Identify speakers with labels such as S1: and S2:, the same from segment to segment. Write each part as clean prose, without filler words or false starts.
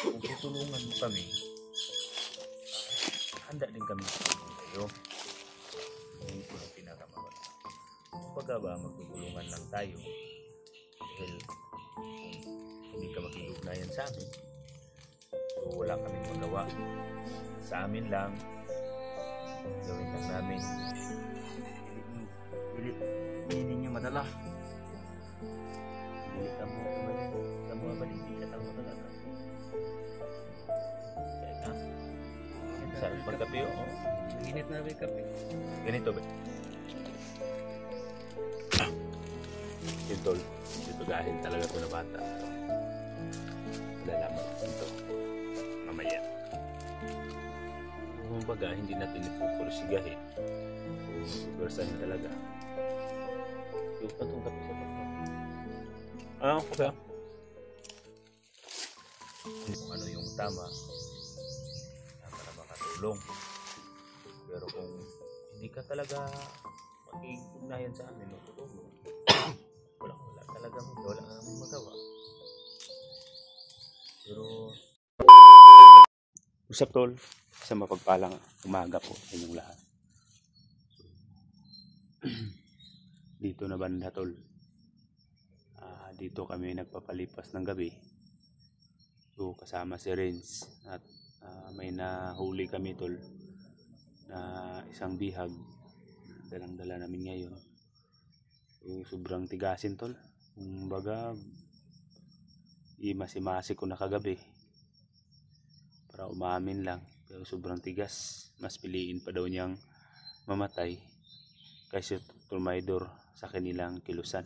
S1: kung tutulungan mo kami, handa din kami tutulungan kayo. Yun po ang pinakamaganda. Pagka ba magtutulungan lang tayo, dahil hindi ka makikugnayan sa amin, so wala kaming magawa. Sa amin lang, gawin lang namin.
S2: Hindi niyo madala.
S1: Hindi ka mo ba hindi ka tao talaga. Kaya na, sa pagkape o?
S2: Init na rin kape.
S1: Ganito ba? Ito gahin talaga ito na bata. Lalaman ito. Mamaya. Kung baga, hindi natin ipupursigahin. Versahin talaga. Yung patong kape sa pagkakas. Okay. Kung ano yung tama para makatulong. Pero kung hindi ka talaga makikugnayan sa amin, wala talaga kami magawa. Pero usap tol, sa mapagpalang umaga po sa inyong lahat. Dito na banda tol. Dito kami nagpapalipas ng gabi. So kasama si Renz at may nahuli kami tol na isang bihag. Dalang-dala namin ngayon. So sobrang tigasin tol. Kumbaga imasi-masi ko na kagabi para umamin lang, pero sobrang tigas. Mas piliin pa daw niyang mamatay kaysa tumaydor sa kanilang kilusan.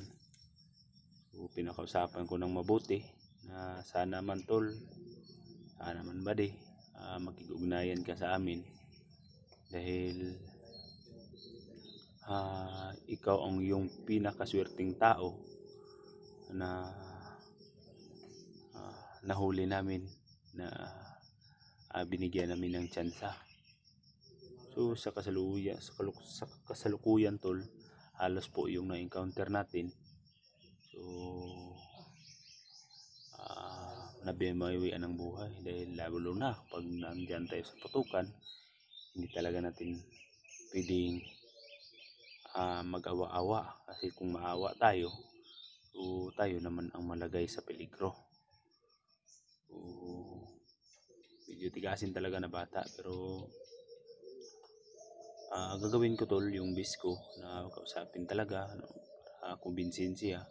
S1: So pinakausapan ko ng mabuti na sana man tol, sana man bade, makikugnayan ka sa amin dahil ikaw ang yung pinakaswerteng tao na nahuli namin, na binigyan namin ng tsansa. So sa kasalukuyan tol, halos po yung na-encounter natin. So nabimawian ng buhay dahil lalo na pag nandyan tayo sa putukan, hindi talaga natin pwedeng mag-awa-awa, kasi kung maawa tayo, so tayo naman ang malagay sa peligro. So medyo tigasin talaga na bata, pero gagawin ko tol yung best ko na kausapin talaga, kumbinsin siya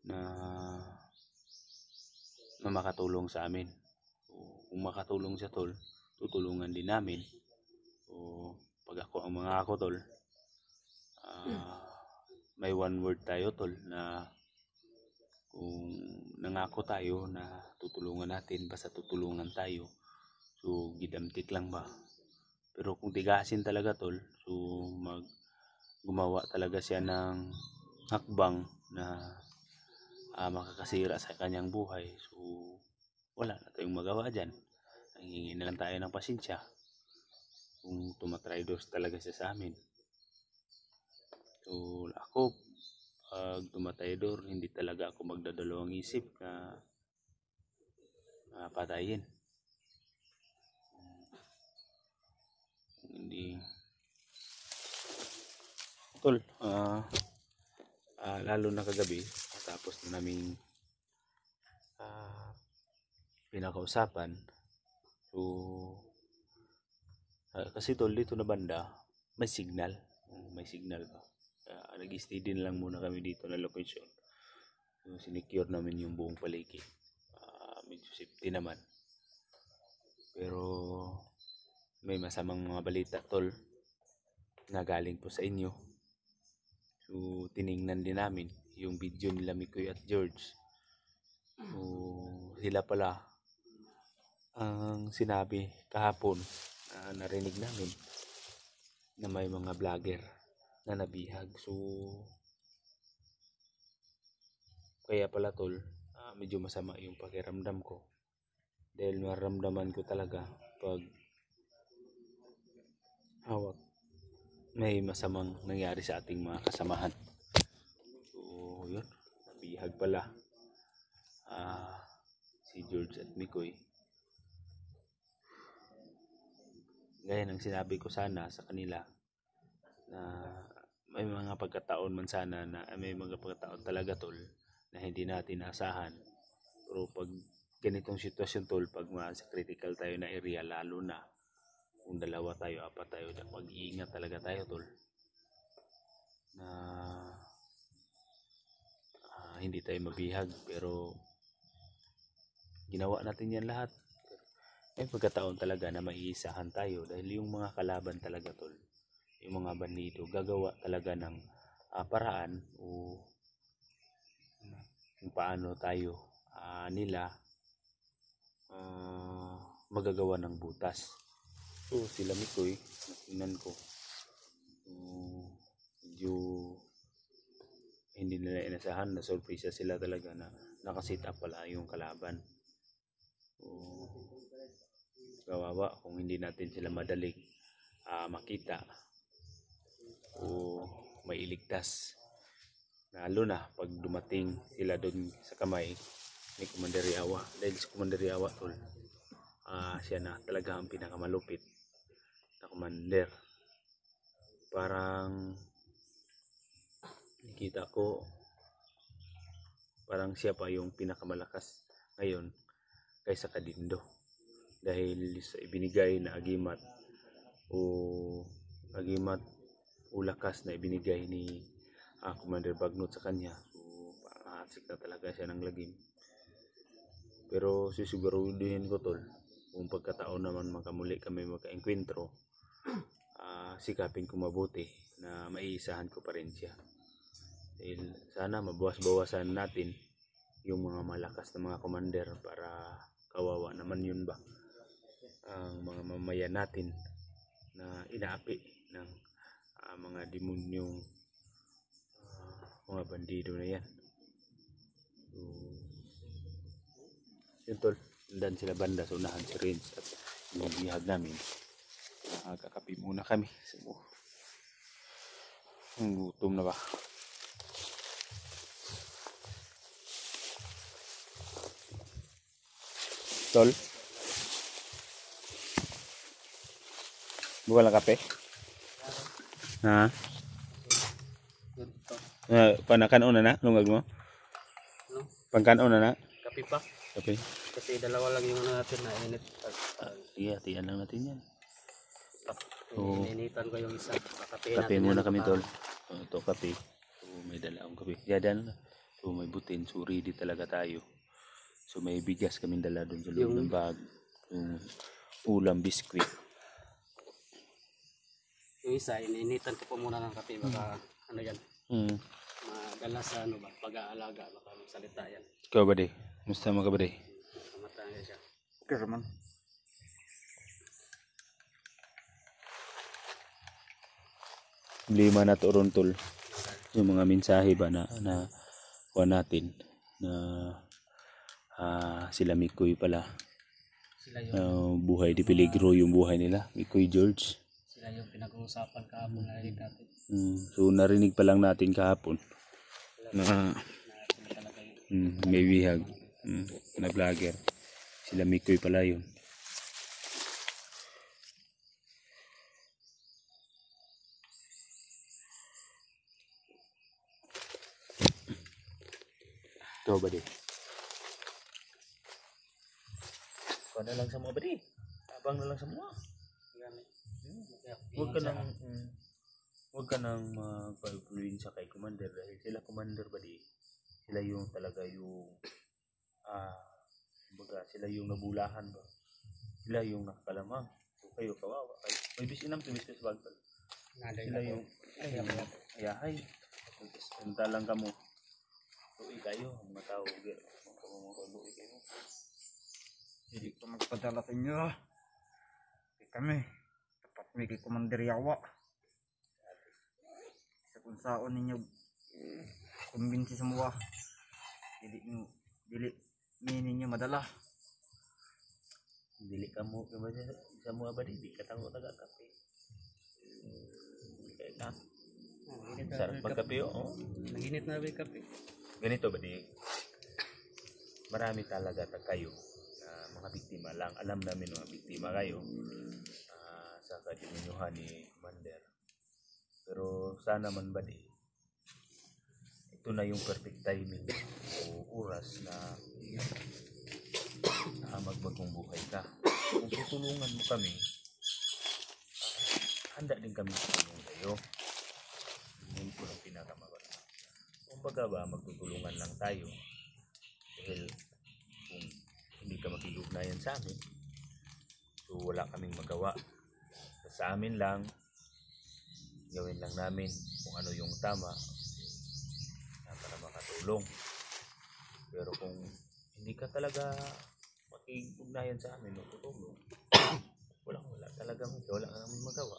S1: na makatulong sa amin. So, kung makatulong siya tol, tutulungan din namin. So pag ako ang mga ako tol, may one word tayo tol na kung nangako tayo na tutulungan natin, basta tutulungan tayo. So gidamtik lang ba? Pero kung tigasin talaga tol, so gumawa talaga siya ng hakbang na makakasira sa kanyang buhay. So wala na tayong magawa dyan. Nangingi na lang tayo ng pasensya kung tumatraidos talaga siya sa amin. So ako, pag tumatraidor, hindi talaga ako magdadalawang isip na patayin. Hindi tol, lalo na kagabi, tapos na naming pinakausapan. So kasi tol, dito na banda may signal pa. Nag-stay din lang muna kami dito na location. So sinecure namin yung buong paligid. Medyo safety naman, pero may masamang mga balita tol na galing po sa inyo. So tiningnan din namin yung video nila Mikoy at George. So sila pala ang sinabi kahapon na narinig namin na may mga vlogger na nabihag. So kaya pala tol, medyo masama yung pakiramdam ko, dahil maramdaman ko talaga pag hawak may masamang nangyari sa ating mga kasamahan. So yun, nabihag pala si George at Mikoy, gaya ng sinabi ko sana sa kanila na may mga pagkataon man sana na may mga pagkataon talaga tol na hindi natin asahan. Pero pag ganitong sitwasyon tol, pag sa critical tayo na area, lalo na kung dalawa tayo, apat tayo, mag-iingat talaga tayo tol na hindi tayo mabihag. Pero ginawa natin yan lahat. May pagkataon talaga na maiisahan tayo dahil yung mga kalaban talaga tol, yung mga bandido, gagawa talaga ng paraan o kung paano tayo nila magagawa ng butas. So sila Mikoy, natingnan ko medyo hindi nila inasahan, na surprise sila talaga na nakasit up pala yung kalaban. Kawawa kung hindi natin sila madaling makita o mailigtas, lalo na pag dumating sila doon sa kamay ni Commander Yawa. Dahil si Commander Yawa tol, siya na talaga ang pinakamalupit na commander. Parang nakita ko parang siya pa yung pinakamalakas ngayon kaysa Kadindo, dahil sa ibinigay na agimat o lakas na ibinigay ni Commander Bagnot sa kanya. So asik na talaga siya ng lagim. Pero sisiguruhin ko tol, kung pagkataon naman makamuli kami magka-enkwentro, sikapin ko mabuti na maiisahan ko pa rin siya. Dahil sana mabawas-bawasan natin yung mga malakas na mga commander, para kawawa naman yun ba ang mga mamayan natin na inaapi ng mga demonyong mga bandido na yan. So yun tol, dan sila banda sa unahan si Renz at yung bihag namin. Kakapi muna kami. So, gutom na ba? Tol, buka lang kape? Ha? Panakan una na, lungag mo? Pangkan una na?
S2: Kape pa.
S1: Kape?
S2: Kasi dalawa lang yung natin na init.
S1: Sige, hatian lang natin yan. So,
S2: Ininitan ko yung isa.
S1: kape muna kami tol. Ito kape. So, may dala akong kape. Yadan. So, may butin. So, ready talaga tayo. So, may bigas kaming dala doon sa loob ng bag. Yung ulam, biskwit.
S2: Yung isa, ininitan ko pa muna ng kape. Baka ano yan. Madala sa ano ba, pag-aalaga. Baka magsalita yan.
S1: Ikaw ba di? Musta mga ba di?
S2: Kamatanga siya.
S3: Okay naman.
S1: Lima na to ron tol. Yung mga mensahe ba na kuha natin na sila Mikoy pala.
S2: Sila yung,
S1: Buhay di peligro yung buhay nila. Mikoy George.
S2: sila yung pinag-uusapan kahapon na rin natin.
S1: So narinig pa lang natin kahapon na may bihag na vlogger. Sila Mikoy pala yun. Ikaw ba di? Ikaw na lang sa mga ba di? Abang na lang sa mga. Huwag ka nang magpa-influensya kay Commander, dahil sila Commander ba di? Sila yung talaga yung sila yung nabulahan ba? Sila yung nakakalamang. So kayo kawawa kayo. May bisinam timis sa bagtal. Sila yung ayahay. Punta lang kamo. Tuwi kayo, mga tao. Tuwi kayo.
S3: Hindi ko magpadala sa inyo. Hindi kami. Tapat may kay Commander Yawa. Sa kung saan ninyo kumbinsi semua. Dili ninyo madala.
S1: Dili kamu sa mga ba di katango taga kape. Kaya sarap magkape oh.
S2: Naginit na ba yung kape?
S1: Ganito ba di? marami talaga kayo na mga biktima lang. Alam namin mga biktima kayo sa kadinunyuhan ni Commander. Pero sana man ba ito na yung perfect timing o oras na magbagong buhay ka. Kung tutulungan mo kami, handa din kami tutulungan kayo. Yun po ang pinakamaganda. Kung baga ba, magtutulungan lang tayo. Dahil kung hindi ka makikugnayan sa amin, so wala kaming magawa. Sa amin lang, gawin lang namin kung ano yung tama para makatulong. Pero kung hindi ka talaga makikugnayan sa amin o tutulong, wala talagang wala namin magawa.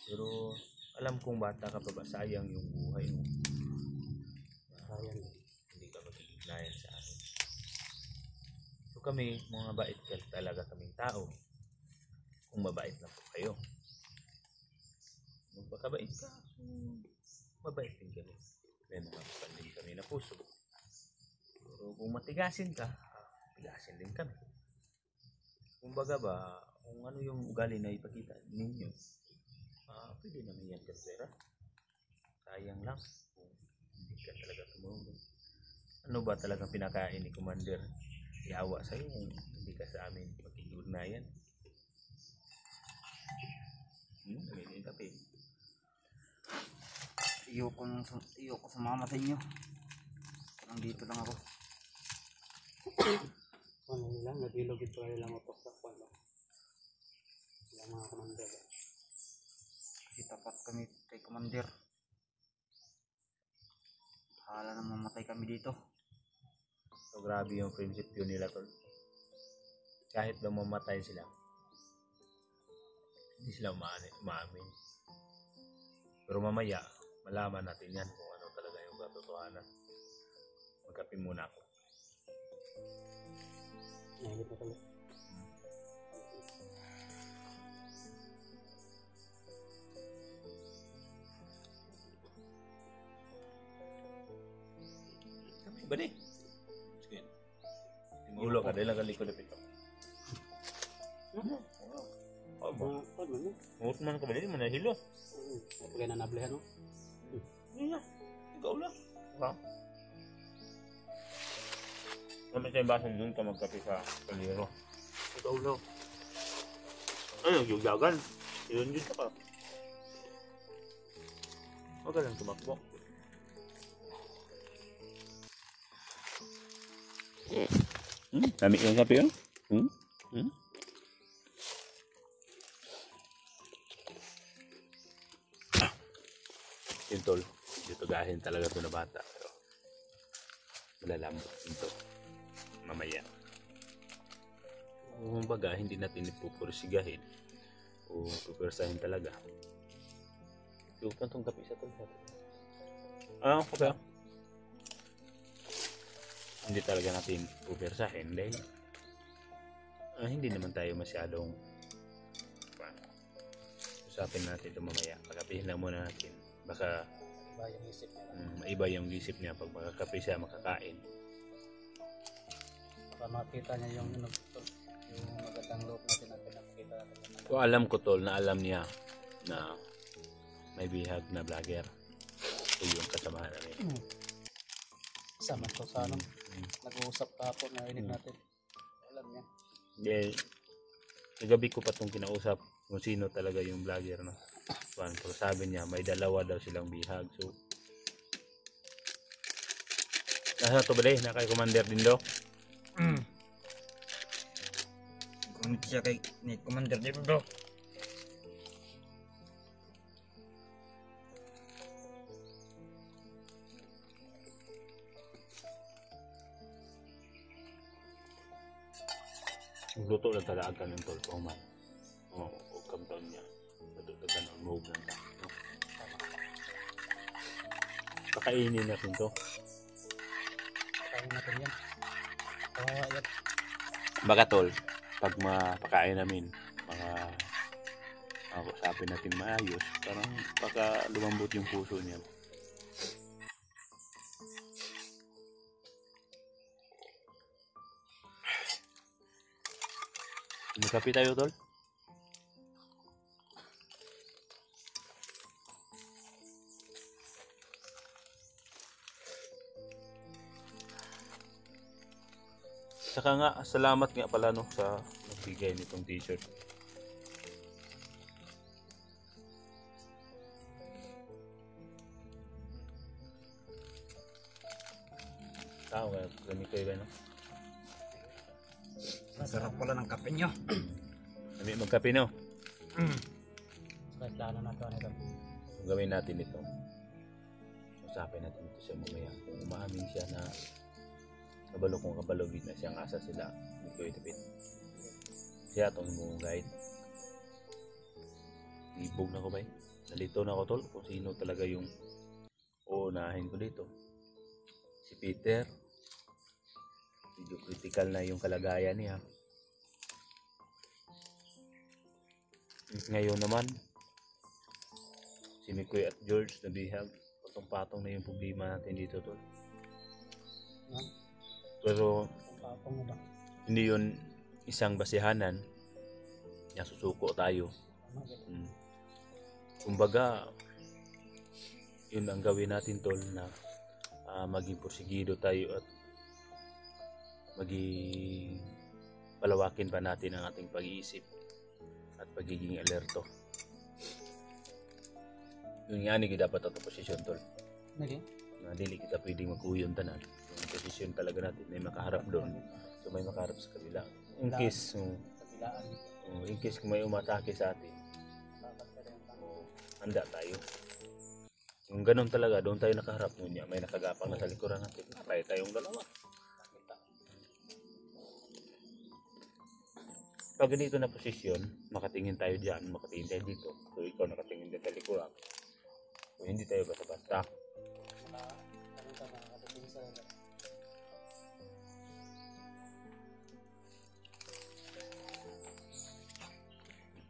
S1: Pero alam kong bata ka pa ba, sayang yung buhay mo. Sayang hindi ka makikugnayan sa amin. So kami, mga bait ka talaga kaming tao. Kung mabait lang po kayo, magpakabait ka, mabait din kami. May mga kapanding kami na puso. Pero kung matigasin ka, tigasin din kami. Kung baga ba, kung ano yung ugali na ipakita ninyo, pwede naman yan kasera. Sayang lang kung hindi ka talaga tumulong. Ano ba talagang pinakain ni Commander? Iawa sa'yo kung hindi ka sa amin magkikugnayan. Ganyan kape.
S3: Iyo ko sumama sa inyo. Parang dito lang ako.
S2: Ano lang, nagilog ito ay lang utok sa kwan. Ilang mga Commander.
S3: Kasi tapat kami kay Commander. Hala na mamatay kami dito.
S1: So grabe yung prinsipyo nila tol. Kahit na mamatay sila, hindi sila umaamin. Pero mamaya, malaman natin yan kung ano talaga yung katotohanan. Magkape muna ako.
S2: Nahigit na pala.
S1: Kami ba di? Sige. Tingulo ka, dahil lang kalikod na pito. Ngunit man ka ba di? Manahilo.
S2: Pagay na nablehan, no?
S1: Hindi na. Ikaw lang. Ha? Kami tayong basan dun ka magkape sa kaliro. Ikaw lang. Ay, yung dagan. Yun yun ka. Huwag ka lang tumakbo. Dami yung kape yun? Tol, dito gahin talaga ito na bata. Pero malalambot ito. Mamaya. Kung baga, hindi natin ipupursigahin o pupursahin talaga. Yung itong kape sa ito. Okay. Hindi talaga natin pupursahin dahil hindi naman tayo masyadong usapin natin ito mamaya. Pagkapihin lang muna natin. Baka
S2: Iba yung isip niya.
S1: Maiba yung isip niya pag makakape siya, makakain.
S2: Baka makita niya yung magandang loob natin na pinapakita natin.
S1: So alam ko tol na alam niya na may bihag na vlogger. So yung kasamahan namin.
S2: Sama to sa nag-uusap kahapon na rinig natin. Alam niya.
S1: Dahil kagabi ko pa itong kinausap kung sino talaga yung vlogger na. Pero sabi niya may dalawa daw silang bihag. So nasa to ba day? Na kay Commander din daw?
S3: Kung siya kay ni Commander din bro.
S1: Luto lang talaga ng tol ko man. O kamtaon niya. Natutagan ang move lang ta. Pakainin natin to.
S2: Kaya natin yan. Kawawa yan.
S1: Baka tol, pag mapakain namin, usapin natin maayos, parang baka lumambot yung puso niya. Magkape tayo, tol. Saka nga, salamat nga pala no sa nagbigay nitong t-shirt. Tao nga, ganito kayo no?
S3: Masarap pala ng kape nyo.
S1: Kami magkape no?
S2: Kahit lalo na ito, ano ito.
S1: Kung gawin natin ito, usapin natin ito siya mamaya. Kung umaamin siya na kabalo kung kabalogin na siyang asa sila, hindi ko itipid. Siya itong mong guide. Ibog na ko ba eh? Nalito na ko tol kung sino talaga yung uunahin ko dito. Si Peter. Medyo critical na yung kalagayan niya. Ngayon naman, si Mikoy at George nabihag. Patong-patong na yung problema natin dito tol. Pero
S2: Patong na ba?
S1: hindi yun isang basihanan na susuko tayo. Kumbaga, yun ang gawin natin tol na maging porsigido tayo at maging palawakin pa natin ang ating pag-iisip at pagiging alerto. Yun nga ni dapat ato posisyon tol.
S2: Nagi?
S1: Na dili kita pwedeng mag-uyon tanan. Yung posisyon talaga natin may makaharap doon. So may makaharap sa kabila. In case kung may umatake sa atin, handa tayo. Kung ganun talaga, doon tayo nakaharap niya, may nakagapang na sa likuran natin. Patay tayong dalawa. Pag ganito na posisyon, makatingin tayo dyan, makatingin tayo dito. So ikaw nakatingin dyan sa likuran. So hindi tayo basta-basta.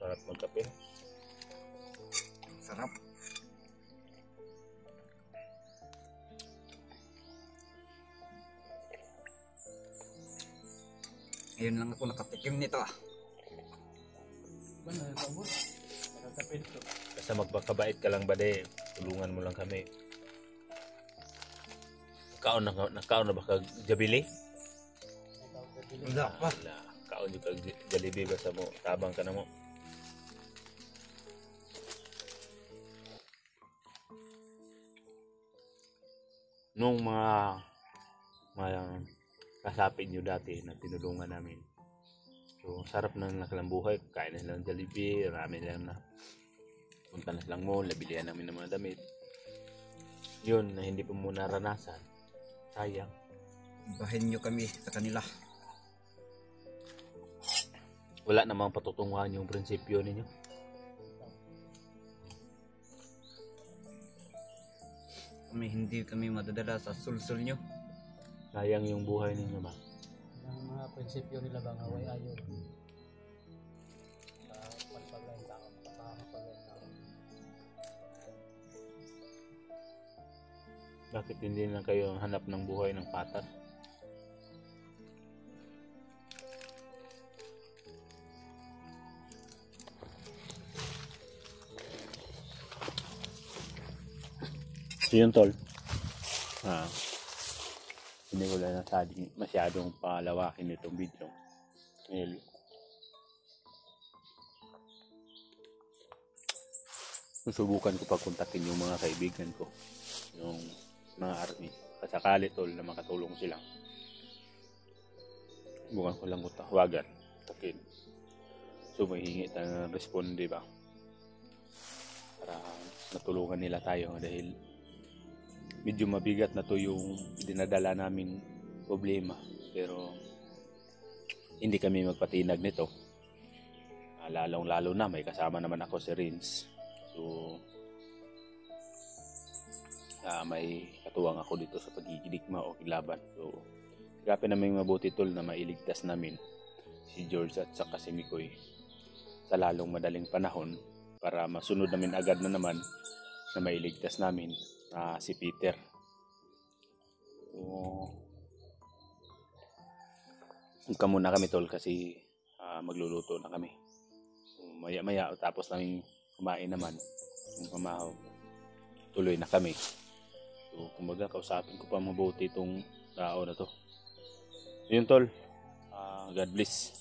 S1: Sarap magkape.
S3: Sarap. Ngayon lang ako nakatikim nito.
S2: Ba, nagkabot? Nagkapit ko.
S1: Basta magpakabait ka lang ba de, tulungan mo lang kami. Kaon na ba kag Jabili?
S3: Wala pa.
S1: Wala. Kaon yung kag Jollibee basta mo, tabang ka na mo. Nung mga kasapin nyo dati na tinulungan namin. So, sarap na nakalang buhay. Kain na silang Jollibee, marami lang na. Punta na silang mall, nabilihan namin ng mga damit. Yun, na hindi pa mo naranasan. Sayang.
S3: Bahin nyo kami sa kanila.
S1: Wala namang patutunguhan yung prinsipyo ninyo.
S3: Hindi kami madadala sa sulsul nyo.
S1: Sayang yung buhay ninyo ba?
S2: Ang mga prinsipyo nila ba nga way ayaw. Pagpaglain tao, pagpaglain tao.
S1: Bakit hindi lang kayo hanap ng buhay ng patas? So yun tol. Hindi ko lang nasabi masyadong palawakin itong video. Ngayon, susubukan ko pagkontakin yung mga kaibigan ko, yung mga army. Kasakali tol na makatulong sila. Bukan ko lang tawagan. Takin. So may hingi tayo ng responde ba? Para natulungan nila tayo dahil medyo mabigat na to yung dinadala naming problema. Pero hindi kami magpatinag nito. Lalong-lalo na may kasama naman ako si Rins. So may katuwang ako dito sa pagigidikma o kilaban. So sigapin namin mabuti tol na mailigtas namin si George at saka si Mikoy sa lalong madaling panahon para masunod namin agad na naman na mailigtas namin si Peter. So, huwag muna kami tol kasi magluluto na kami. So, maya-maya tapos namin kumain naman yung pamahaw, tuloy na kami. So kumbaga kausapin ko pa mabuti itong tao na to. Yun tol, God bless.